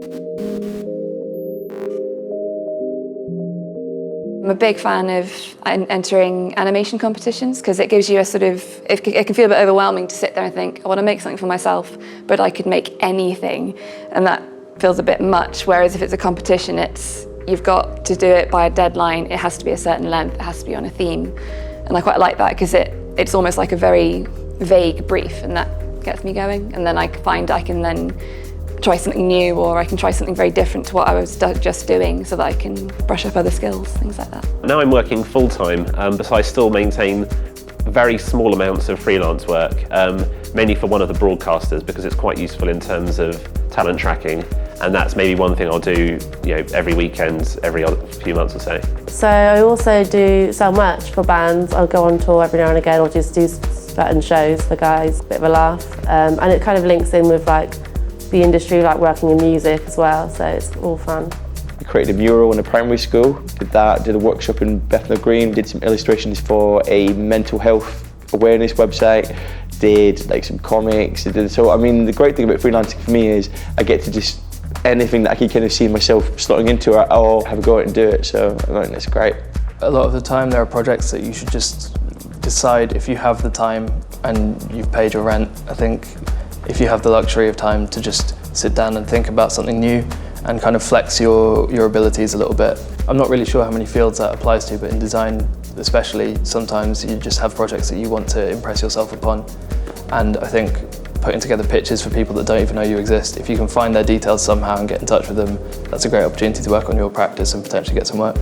I'm a big fan of entering animation competitions because it gives you a sort of, it can feel a bit overwhelming to sit there and think, I want to make something for myself, but I could make anything, and that feels a bit much. Whereas if it's a competition, you've got to do it by a deadline, it has to be a certain length, it has to be on a theme. And I quite like that because it's almost like a very vague brief, and that gets me going. And then I find I can then try something new, or I can try something very different to what I was just doing, so that I can brush up other skills, things like that. Now I'm working full-time, but I still maintain very small amounts of freelance work, mainly for one of the broadcasters, because it's quite useful in terms of talent tracking, and that's maybe one thing I'll do, every weekend, every few months or so. So I also do sell merch for bands. I'll go on tour every now and again, or just do certain shows for guys, a bit of a laugh, and it kind of links in with the industry, working in music as well, so it's all fun. I created a mural in a primary school, did a workshop in Bethnal Green, did some illustrations for a mental health awareness website, did some comics, so I mean the great thing about freelancing for me is I get to just anything that I can kind of see myself slotting into, I'll have a go at and do it, so I think it's great. A lot of the time there are projects that you should just decide if you have the time and you've paid your rent. I think if you have the luxury of time to just sit down and think about something new and kind of flex your abilities a little bit. I'm not really sure how many fields that applies to, but in design especially, sometimes you just have projects that you want to impress yourself upon. And I think putting together pitches for people that don't even know you exist, if you can find their details somehow and get in touch with them, that's a great opportunity to work on your practice and potentially get some work.